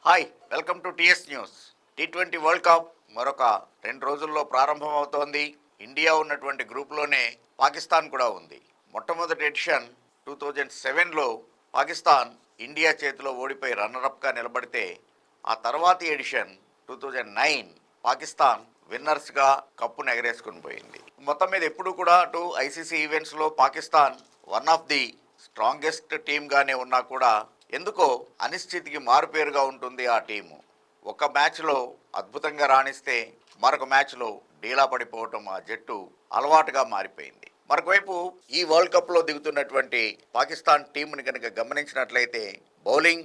Hi, welcome to TS news. T20 world cup మరొక 2 రోజుల్లో ప్రారంభమవుతోంది. India ఉన్నటువంటి గ్రూప్లోనే పాకిస్తాన్ కూడా ఉంది. మొట్టమొదటి ఎడిషన్ 2007లో పాకిస్తాన్ ఇండియా చేతిలో ఓడిపోయి రన్నరప్గా నిలబడితే, ఆ తర్వాతి ఎడిషన్ 2009 పాకిస్తాన్ విన్నర్స్గా కప్పును ఎగరేసుకుని పోయింది. మొత్తం మీద ఎప్పుడు కూడా అటు ఐసీసీ ఈవెంట్స్లో Pakistan one of the strongest టీమ్గానే ఉన్నా కూడా ఎందుకో అనిశ్చితికి మారుపేరుగా ఉంటుంది ఆ టీము. ఒక మ్యాచ్లో అద్భుతంగా రాణిస్తే మరొక మ్యాచ్లో డీలా పడిపోవటం ఆ జట్టు అలవాటుగా మారిపోయింది. మరొకవైపు ఈ వరల్డ్ కప్లో దిగుతున్నటువంటి పాకిస్తాన్ టీంని కనుక గమనించినట్లయితే బౌలింగ్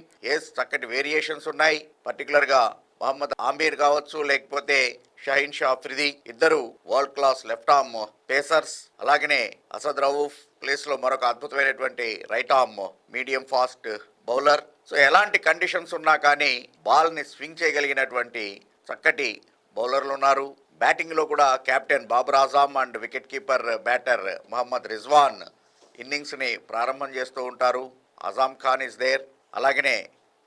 చక్కటి వేరియేషన్స్ ఉన్నాయి. పర్టికులర్గా మహమ్మద్ ఆమీర్ కావచ్చు, లేకపోతే షహీన్ షా అఫ్రిది, ఇద్దరు world class left arm pacers. అలాగనే అసద్ రవూఫ్ ప్లేస్లో మరొక అద్భుతమైనటువంటి right arm medium fast bowler. So ఎలాంటి కండిషన్స్ ఉన్నా కానీ బాల్ని స్వింగ్ చేయగలిగినటువంటి చక్కటి బౌలర్లు ఉన్నారు. బ్యాటింగ్లో కూడా captain Babar Azam and wicket keeper batter Mohammad Rizwan ఇన్నింగ్స్ని ప్రారంభం చేస్తూ ఉంటారు. Azam Khan is there. అలాగనే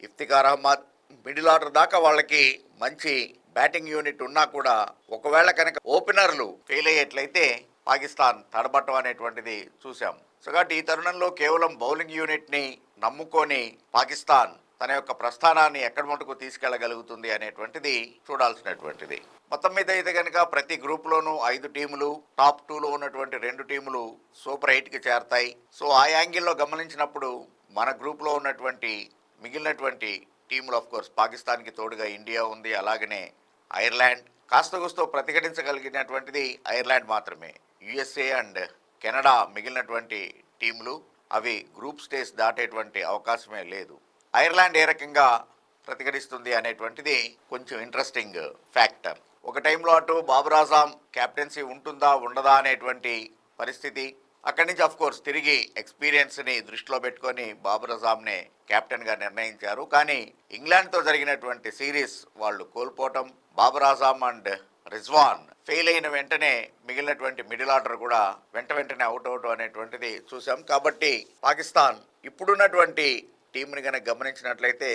ఇఫ్తికార్ అహ్మద్. మిడిల్ ఆర్డర్ దాకా వాళ్ళకి మంచి బ్యాటింగ్ యూనిట్ ఉన్నా కూడా ఒకవేళ కనుక ఓపెనర్లు ఫెయిల్ అయ్యేట్లయితే పాకిస్తాన్ తడబట్టం అనేటువంటిది చూసాం. సో కాబట్టి ఈ తరుణంలో కేవలం బౌలింగ్ యూనిట్ని నమ్ముకొని పాకిస్తాన్ తన యొక్క ప్రస్థానాన్ని ఎక్కడి మటుకు తీసుకెళ్లగలుగుతుంది అనేటువంటిది చూడాల్సినటువంటిది. మొత్తం మీద అయితే కనుక ప్రతి గ్రూప్లోనూ 5 టీములు, టాప్ 2లో ఉన్నటువంటి 2 టీములు సూపర్ 8కి చేరతాయి. సో ఆ యాంగిల్లో గమనించినప్పుడు మన గ్రూప్లో ఉన్నటువంటి మిగిలినటువంటి టీములు ఆఫ్ కోర్స్ పాకిస్తాన్కి తోడుగా ఇండియా ఉంది, అలాగనే ఐర్లాండ్. కాస్త కూస్తో ప్రతిఘటించగలిగినటువంటిది ఐర్లాండ్ మాత్రమే. యుఎస్ఏ అండ్ కెనడా మిగిలినటువంటి టీములు అవి గ్రూప్ స్టేజ్ దాటేటువంటి అవకాశమే లేదు. ఐర్లాండ్ ఏ రకంగా ప్రతిఘటిస్తుంది అనేటువంటిది కొంచెం ఇంట్రెస్టింగ్ ఫ్యాక్టర్. ఒక టైంలో అటు బాబర్ ఆజమ్ కెప్టెన్సీ ఉంటుందా ఉండదా అనేటువంటి పరిస్థితి. అక్కడి నుంచి అఫ్ కోర్స్ తిరిగి ఎక్స్పీరియన్స్ని దృష్టిలో పెట్టుకొని బాబర్ ఆజమ్నే కెప్టెన్గా నిర్ణయించారు. కానీ ఇంగ్లాండ్తో జరిగినటువంటి సిరీస్ వాళ్ళు కోల్పోవటం, బాబర్ ఆజమ్ అండ్ రిజ్వాన్ ఫెయిల్ అయిన వెంటనే మిగిలినటువంటి మిడిల్ ఆర్డర్ కూడా వెంటనే అవుట్ అనేటువంటిది చూసాం. కాబట్టి పాకిస్తాన్ ఇప్పుడున్నటువంటి టీంని కనుక గమనించినట్లయితే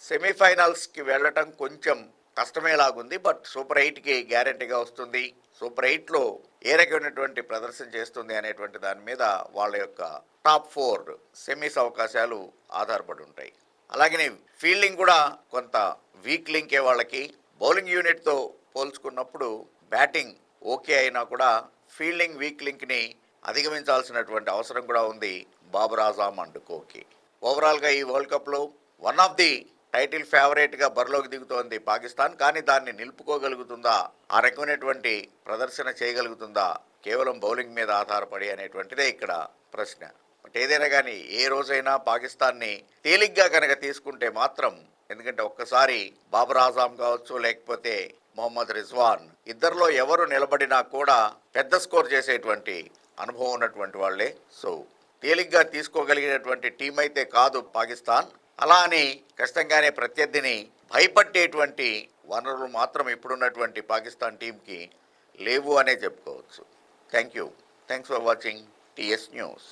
సెమీఫైనల్స్కి వెళ్ళటం కొంచెం కష్టమేలాగుంది. బట్ సూపర్ 8కి గ్యారంటీగా వస్తుంది. సూపర్ 8లో ఏ రకమైనటువంటి ప్రదర్శన చేస్తుంది అనేటువంటి దాని మీద వాళ్ళ యొక్క టాప్ 4 సెమీస్ అవకాశాలు ఆధారపడి ఉంటాయి. అలాగనే ఫీల్డింగ్ కూడా కొంత వీక్ లింకే వాళ్ళకి. బౌలింగ్ యూనిట్తో పోల్చుకున్నప్పుడు బ్యాటింగ్ ఓకే అయినా కూడా ఫీల్డింగ్ వీక్ లింక్ని అధిగమించాల్సినటువంటి అవసరం కూడా ఉంది బాబర్ ఆజమ్ అండ్ కోకి. ఓవరాల్గా ఈ వరల్డ్ కప్లో వన్ ఆఫ్ ది టైటిల్ ఫేవరెట్గా బరిలోకి దిగుతోంది పాకిస్తాన్. కానీ దాన్ని నిలుపుకోగలుగుతుందా, ఆ రకమైనటువంటి ప్రదర్శన చేయగలుగుతుందా కేవలం బౌలింగ్ మీద ఆధారపడి అనేటువంటిదే ఇక్కడ ప్రశ్న. బట్ ఏదైనా కానీ ఏ రోజైనా పాకిస్తాన్ని తేలిగ్గా కనుక తీసుకుంటే మాత్రం, ఎందుకంటే ఒక్కసారి బాబర్ ఆజమ్ కావచ్చు, లేకపోతే మొహమ్మద్ రిజ్వాన్, ఇద్దరిలో ఎవరు నిలబడినా కూడా పెద్ద స్కోర్ చేసేటువంటి అనుభవం ఉన్నటువంటి వాళ్ళే. సో తేలిగ్గా తీసుకోగలిగినటువంటి టీం అయితే కాదు పాకిస్తాన్. అలా అని ఖచ్చితంగానే ప్రత్యర్థిని భయపట్టేటువంటి వనరులు మాత్రం ఇప్పుడున్నటువంటి పాకిస్తాన్ టీంకి లేవు అనే చెప్పుకోవచ్చు. Thank you. Thanks for watching TS news.